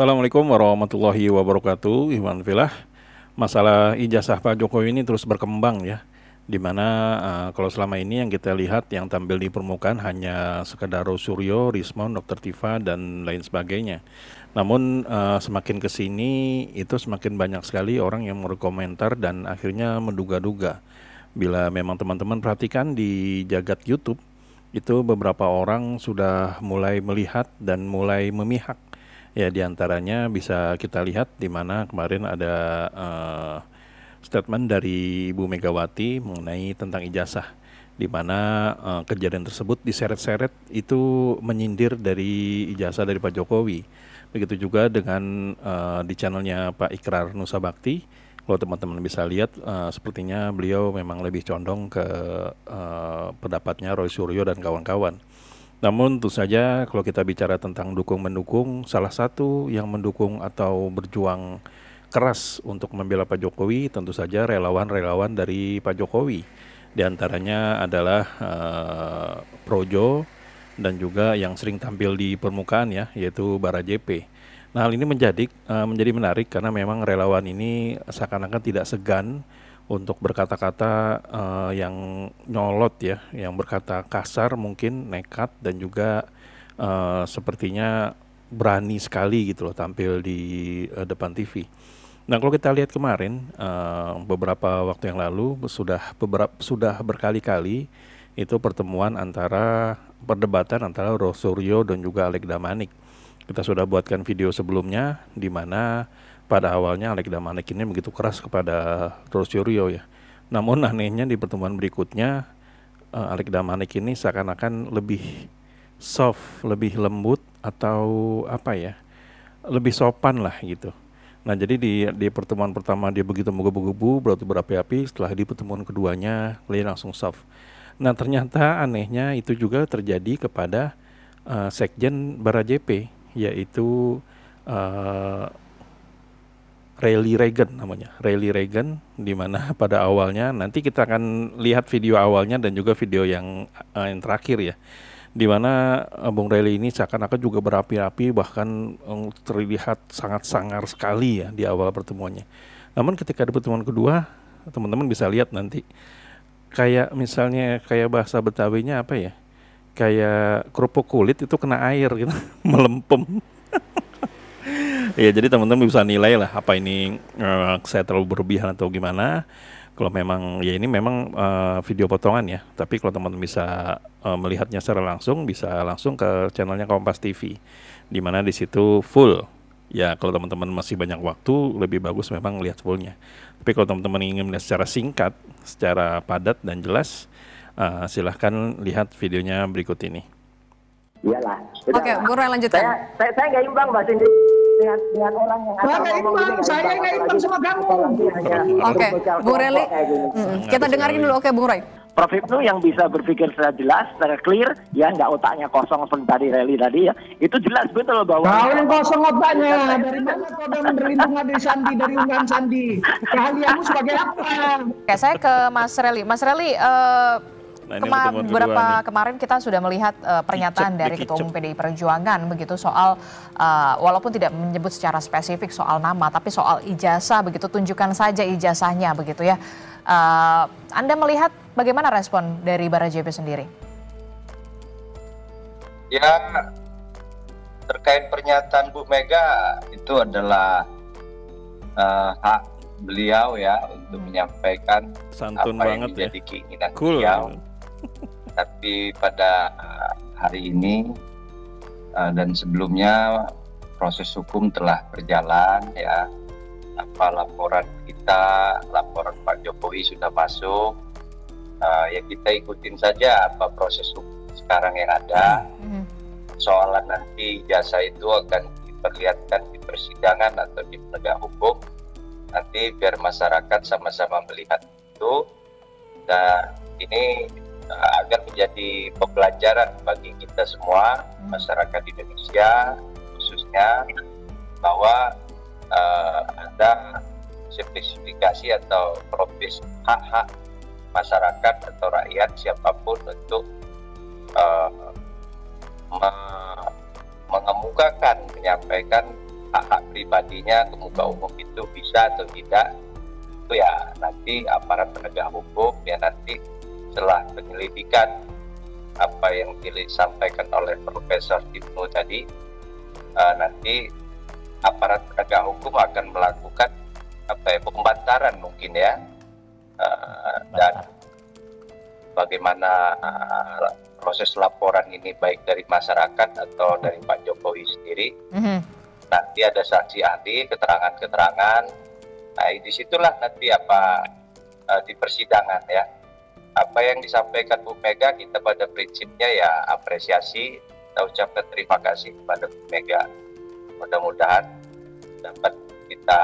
Assalamualaikum warahmatullahi wabarakatuh. Iwan Filah. Masalah ijazah Pak Jokowi ini terus berkembang ya. Dimana kalau selama ini yang kita lihat yang tampil di permukaan hanya sekedar Suryo, Rismon, Dr. Tifa dan lain sebagainya. Namun semakin kesini itu semakin banyak sekali orang yang berkomentar dan akhirnya menduga-duga. Bila memang teman-teman perhatikan di jagat YouTube itu beberapa orang sudah mulai melihat dan mulai memihak. Ya, diantaranya bisa kita lihat di mana kemarin ada statement dari Ibu Megawati mengenai tentang ijazah, di mana kejadian tersebut diseret-seret itu menyindir dari ijazah dari Pak Jokowi. Begitu juga dengan di channelnya Pak Ikrar Nusa Bakti. Kalau teman-teman bisa lihat, sepertinya beliau memang lebih condong ke pendapatnya Roy Suryo dan kawan-kawan. Namun tentu saja kalau kita bicara tentang dukung-mendukung, salah satu yang mendukung atau berjuang keras untuk membela Pak Jokowi tentu saja relawan-relawan dari Pak Jokowi. Di antaranya adalah Projo dan juga yang sering tampil di permukaan ya, yaitu Bara JP. Nah, hal ini menjadi menarik karena memang relawan ini seakan-akan tidak segan untuk berkata-kata yang nyolot ya, yang berkata kasar mungkin, nekat dan juga sepertinya berani sekali gitu loh tampil di depan TV. Nah, kalau kita lihat kemarin beberapa waktu yang lalu sudah berkali-kali itu pertemuan antara perdebatan antara Rosuryo dan juga Alek Damanik. Kita sudah buatkan video sebelumnya di mana pada awalnya Alek Damanik ini begitu keras kepada Rosuryo ya. Namun anehnya di pertemuan berikutnya Alek Damanik ini seakan-akan lebih soft, lebih lembut atau apa ya, lebih sopan lah gitu. Nah, jadi di pertemuan pertama dia begitu menggebu-gebu, berapi-api, setelah di pertemuan keduanya dia langsung soft. Nah, ternyata anehnya itu juga terjadi kepada Sekjen Bara JP, yaitu Rally Reagan namanya, Rally Reagan, di mana pada awalnya nanti kita akan lihat video awalnya dan juga video yang terakhir ya, di mana Bung Rally ini seakan-akan juga berapi-api, bahkan terlihat sangat sangar sekali ya di awal pertemuannya. Namun ketika di pertemuan kedua, teman-teman bisa lihat nanti kayak misalnya kayak bahasa Betawinya apa ya, kayak kerupuk kulit itu kena air gitu, melempem. Ya, jadi teman-teman bisa nilai lah apa ini saya terlalu berlebihan atau gimana. Kalau memang ya ini memang video potongan ya, tapi kalau teman-teman bisa melihatnya secara langsung, bisa langsung ke channelnya Kompas TV, di mana di situ full. Ya, kalau teman-teman masih banyak waktu, lebih bagus memang lihat fullnya. Tapi kalau teman-teman ingin melihat secara singkat, secara padat dan jelas, silahkan lihat videonya berikut ini. Iyalah. Oke, Bu Roy lanjutkan. Saya nggak imbang Mbak Cindy dengan orang yang nggak imbang, saya nggak imbang sama kamu. Oke, Bu Reli, kita dengarin dulu. Oke, Bu Roy. Prof Ibnu yang bisa berpikir secara jelas, secara clear, ya nggak otaknya kosong seperti tadi Reli tadi ya, itu jelas betul bahwa. Kau yang kosong otaknya, dari mana kau dapat berlindung dari Sandi, dari unggahan Sandi? Keahlianmu sebagai apa? Oke, saya ke Mas Reli. Mas Reli, beberapa kemarin kita sudah melihat pernyataan dari Ketua Umum PDI Perjuangan begitu soal walaupun tidak menyebut secara spesifik soal nama, tapi soal ijazah begitu, tunjukkan saja ijazahnya begitu ya. Anda melihat bagaimana respon dari Bara JP sendiri? Ya, terkait pernyataan Bu Mega itu adalah hak beliau ya untuk menyampaikan Santun apa yang banget menjadi ya. keinginan Cool. beliau. Tapi pada hari ini dan sebelumnya proses hukum telah berjalan ya. Apa laporan kita, laporan Pak Jokowi sudah masuk. Ya kita ikutin saja apa proses hukum sekarang yang ada. Soalan nanti jasa itu akan diperlihatkan di persidangan atau di penegak hukum. Nanti biar masyarakat sama-sama melihat itu, dan ini agar menjadi pembelajaran bagi kita semua, masyarakat Indonesia khususnya, bahwa ada spesifikasi atau profesi hak-hak masyarakat atau rakyat siapapun untuk mengemukakan, menyampaikan hak-hak pribadinya ke muka umum itu bisa atau tidak, itu ya nanti aparat penegak hukum ya nanti setelah penyelidikan apa yang disampaikan oleh Profesor Ibnu tadi, nanti aparat penegak hukum akan melakukan pembantaran mungkin ya, dan bagaimana proses laporan ini baik dari masyarakat atau dari Pak Jokowi sendiri. Nanti ada saksi ahli, keterangan-keterangan. Nah, disitulah nanti di persidangan ya. Apa yang disampaikan Bu Mega, kita pada prinsipnya ya apresiasi, kita ucapkan terima kasih kepada Bu Mega. Mudah-mudahan dapat kita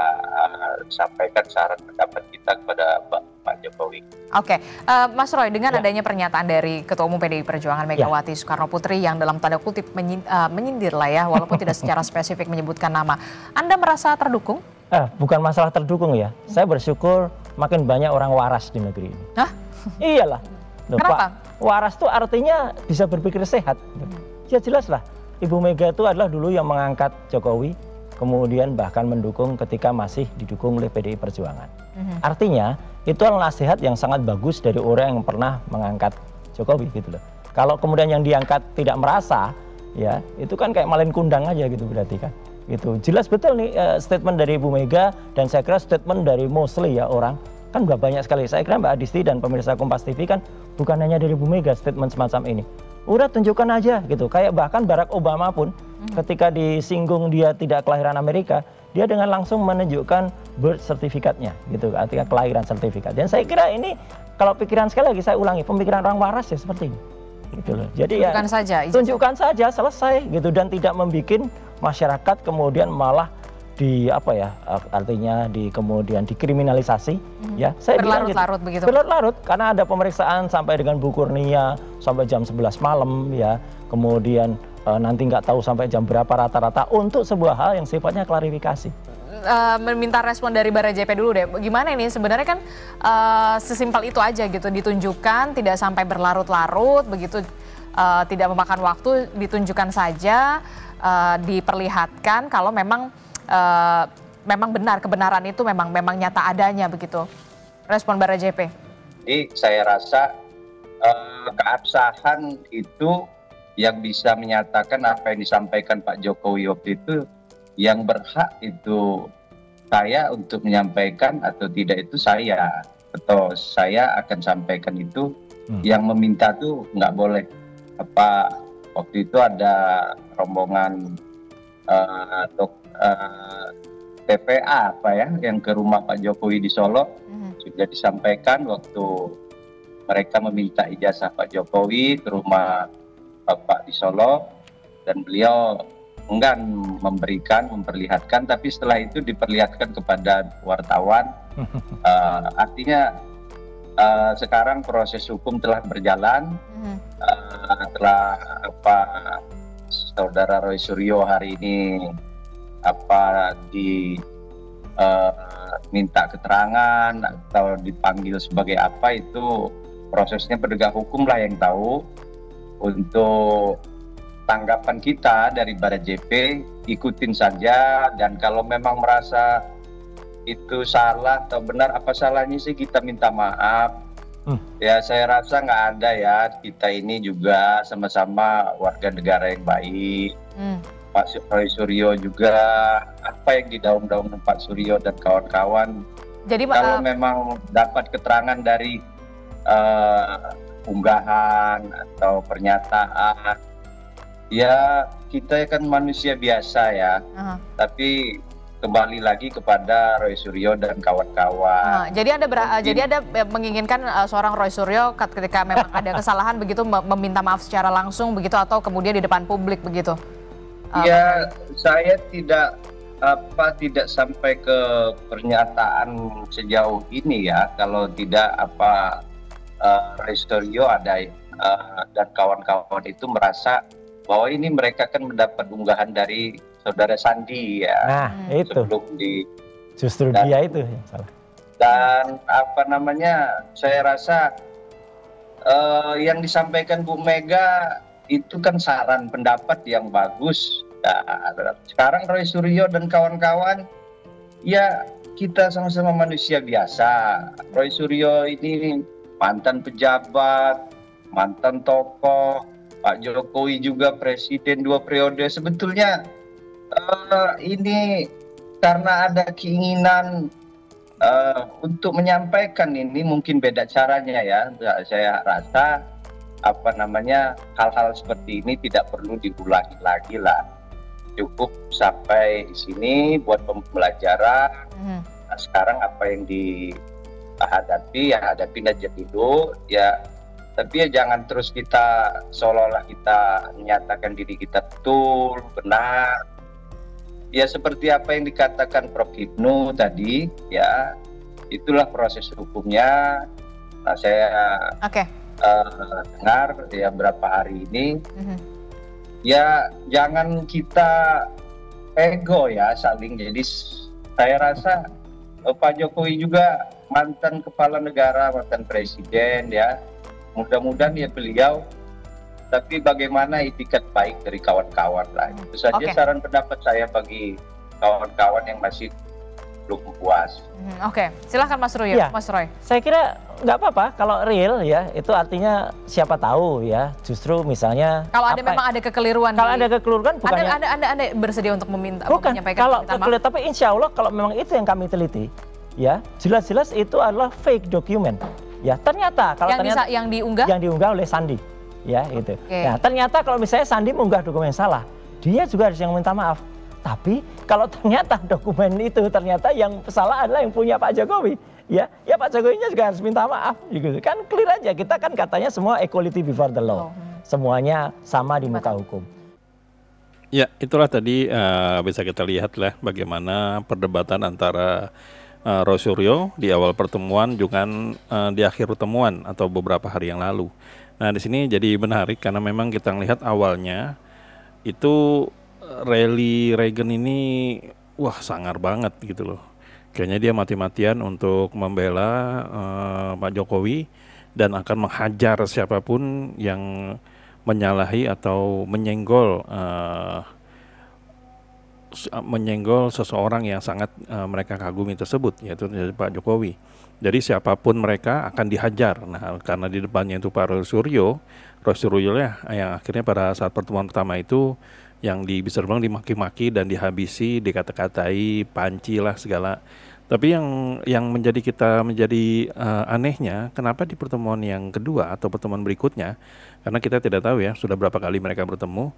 sampaikan saran pendapat kita kepada Pak Jokowi. Oke, Mas Roy, dengan adanya pernyataan dari Ketua Umum PDI Perjuangan Megawati Soekarno Putri yang dalam tanda kutip menyindir lah ya, walaupun tidak secara spesifik menyebutkan nama, Anda merasa terdukung? Bukan masalah terdukung ya, saya bersyukur makin banyak orang waras di negeri ini. Hah? Iyalah. Loh, kenapa? Pak, waras itu artinya bisa berpikir sehat. Ya jelas lah, Ibu Mega itu adalah dulu yang mengangkat Jokowi, kemudian bahkan mendukung ketika masih didukung oleh PDI Perjuangan. Artinya itu adalah nasihat yang sangat bagus dari orang yang pernah mengangkat Jokowi gitu loh. Kalau kemudian yang diangkat tidak merasa, ya itu kan kayak malin kundang aja gitu berarti kan. Gitu. Jelas betul nih statement dari Ibu Mega, dan saya kira statement dari mostly ya orang kan udah banyak sekali. Saya kira Mbak Adisti dan pemirsa Kompas TV kan bukan hanya dari Ibu Mega statement semacam ini. Udah tunjukkan aja gitu. Kayak bahkan Barack Obama pun ketika disinggung dia tidak kelahiran Amerika, dia dengan langsung menunjukkan birth certificate-nya gitu, artinya kelahiran sertifikat. Dan saya kira ini kalau pikiran, sekali lagi saya ulangi, pemikiran orang waras ya seperti ini. Gitu loh. Jadi tunjukkan saja, tunjukkan saja, selesai gitu, dan tidak membuat masyarakat kemudian malah artinya kemudian dikriminalisasi ya. Saya berlarut-larut gitu. Berlarut-larut karena ada pemeriksaan sampai dengan Bu Kurnia sampai jam 11 malam ya. Kemudian nanti nggak tahu sampai jam berapa rata-rata untuk sebuah hal yang sifatnya klarifikasi. Meminta respon dari Barajp dulu deh. Gimana ini sebenarnya kan sesimpel itu aja gitu, ditunjukkan, tidak sampai berlarut-larut begitu, tidak memakan waktu, ditunjukkan saja, diperlihatkan kalau memang benar, kebenaran itu memang nyata adanya begitu. Respon Barajp. Jadi saya rasa keabsahan itu yang bisa menyatakan apa yang disampaikan Pak Jokowi waktu itu, yang berhak itu saya untuk menyampaikan atau tidak itu saya, atau saya akan sampaikan itu, yang meminta tuh nggak boleh. Waktu itu ada rombongan TPA yang ke rumah Pak Jokowi di Solo, sudah disampaikan waktu mereka meminta ijazah Pak Jokowi ke rumah Bapak di Solo, dan beliau enggan memperlihatkan, tapi setelah itu diperlihatkan kepada wartawan. Artinya sekarang proses hukum telah berjalan. Telah Saudara Roy Suryo hari ini minta keterangan atau dipanggil sebagai apa, itu prosesnya penegak hukum lah yang tahu. Untuk tanggapan kita dari Barajp, ikutin saja, dan kalau memang merasa itu salah atau benar, apa salahnya sih kita minta maaf. Ya saya rasa nggak ada ya, kita ini juga sama-sama warga negara yang baik. Pak Roy Suryo juga, apa yang didaung-daung Pak Suryo dan kawan-kawan. Jadi kalau memang dapat keterangan dari unggahan atau pernyataan, ya kita kan manusia biasa ya, tapi kembali lagi kepada Roy Suryo dan kawan-kawan. Jadi Anda menginginkan seorang Roy Suryo ketika memang ada kesalahan begitu meminta maaf secara langsung begitu, atau kemudian di depan publik begitu? Ya, saya tidak sampai ke pernyataan sejauh ini ya, kalau tidak Roy Suryo dan kawan-kawan itu merasa bahwa ini mereka kan mendapat unggahan dari Saudara Sandi ya. Nah, itu. Justru dia itu yang salah. Dan saya rasa yang disampaikan Bu Mega itu kan saran pendapat yang bagus Nah, sekarang Roy Suryo dan kawan-kawan, ya kita sama-sama manusia biasa. Roy Suryo ini mantan pejabat, mantan tokoh, Pak Jokowi juga presiden 2 periode. Sebetulnya ini karena ada keinginan untuk menyampaikan ini, mungkin beda caranya ya. Saya rasa hal-hal seperti ini tidak perlu diulangi lagi lah. Cukup sampai di sini buat pembelajaran. Nah, sekarang apa yang dihadapi ya hadapin aja dulu ya. Tapi ya jangan terus kita seolah-olah kita menyatakan diri kita betul, benar. Ya seperti apa yang dikatakan Prof. Ibnu tadi ya, itulah proses hukumnya. Nah, saya dengar ya berapa hari ini. Ya jangan kita ego ya saling. Jadi saya rasa Pak Jokowi juga mantan kepala negara, mantan presiden ya. Mudah-mudahan ya beliau, tapi bagaimana itikat baik dari kawan-kawan lah. Itu saja saran pendapat saya bagi kawan-kawan yang masih belum puas. Silahkan Mas Roy. Ya, Mas Roy. Saya kira nggak apa-apa kalau real ya, itu artinya siapa tahu ya, justru misalnya kalau ada memang ada kekeliruan. Kalau ada kekeliruan bukannya Anda bersedia untuk menyampaikan kalau kekeliruan, tapi insya Allah kalau memang itu yang kami teliti ya, jelas-jelas itu adalah fake document ya. Ternyata kalau yang diunggah oleh Sandi ya itu. Nah, ternyata kalau misalnya Sandi mengunggah dokumen salah, dia juga harus yang minta maaf. Tapi kalau ternyata dokumen itu ternyata yang salah adalah yang punya Pak Jokowi, ya Pak Jokowinya juga harus minta maaf, gitu. Kan clear aja, kita kan katanya semua equality before the law, semuanya sama di muka hukum. Ya, itulah tadi bisa kita lihat lah bagaimana perdebatan antara Roy Suryo di awal pertemuan juga di akhir pertemuan atau beberapa hari yang lalu. Nah, di sini jadi menarik karena memang kita lihat awalnya itu rally Reagan ini sangar banget gitu loh. Kayaknya dia mati-matian untuk membela Pak Jokowi dan akan menghajar siapapun yang menyalahi atau menyenggol seseorang yang sangat mereka kagumi tersebut, yaitu Pak Jokowi. Jadi siapapun mereka akan dihajar. Nah, karena di depannya itu Pak Roy Suryo lah yang akhirnya pada saat pertemuan pertama itu yang bisa dibilang dimaki-maki dan dihabisi, dikata-katai, panci lah segala. Tapi yang menjadi anehnya, kenapa di pertemuan yang kedua atau pertemuan berikutnya, karena kita tidak tahu ya sudah berapa kali mereka bertemu,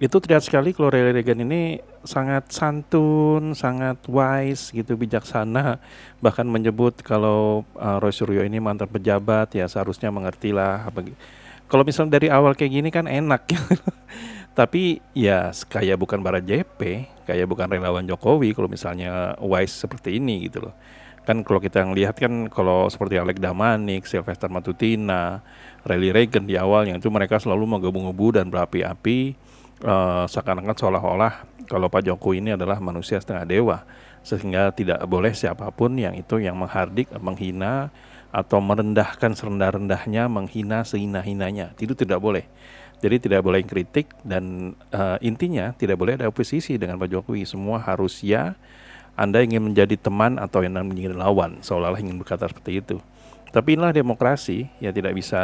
itu terlihat sekali kalau Reagan ini sangat santun, sangat wise gitu, bijaksana, bahkan menyebut kalau Roy Suryo ini mantan pejabat ya seharusnya mengertilah. Kalau misalnya dari awal kayak gini kan enak gitu. Tapi ya kayak bukan Bara JP, kayak bukan relawan Jokowi kalau misalnya wise seperti ini gitu loh. Kan kalau kita lihat kan kalau seperti Alex Damanik, Sylvester Matutina, Rally Reagan di awal yang itu mereka selalu menggebu-gebu dan berapi-api, seakan-akan seolah-olah kalau Pak Jokowi ini adalah manusia setengah dewa, sehingga tidak boleh siapapun yang menghardik, menghina atau merendahkan serendah-rendahnya, menghina sehina-hinanya, itu tidak boleh. Jadi tidak boleh kritik dan intinya tidak boleh ada oposisi dengan Pak Jokowi. Semua harus ya, Anda ingin menjadi teman atau yang menjadi lawan, seolah-olah ingin berkata seperti itu. Tapi inilah demokrasi, ya tidak bisa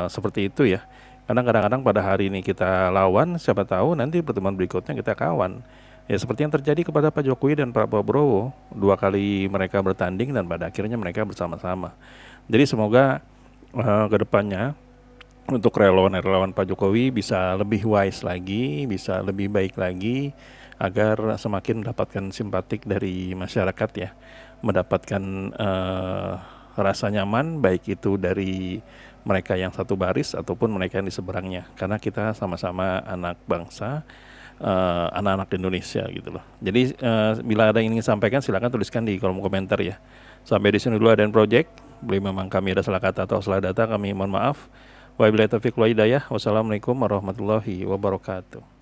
seperti itu ya. Karena kadang-kadang pada hari ini kita lawan, siapa tahu nanti pertemuan berikutnya kita kawan. Ya seperti yang terjadi kepada Pak Jokowi dan Pak Prabowo, 2 kali mereka bertanding dan pada akhirnya mereka bersama-sama. Jadi semoga ke depannya untuk relawan Pak Jokowi bisa lebih wise lagi, bisa lebih baik lagi, agar semakin mendapatkan simpatik dari masyarakat ya, mendapatkan rasa nyaman baik itu dari mereka yang satu baris ataupun mereka yang di seberangnya, karena kita sama-sama anak bangsa, anak-anak Indonesia gitu loh. Jadi bila ada yang ingin sampaikan silakan tuliskan di kolom komentar ya. Sampai di sini dulu ADN Project. Bila memang kami ada salah kata atau salah data kami mohon maaf. Wabillahi taufiq wal hidayah. Wassalamualaikum warahmatullahi wabarakatuh.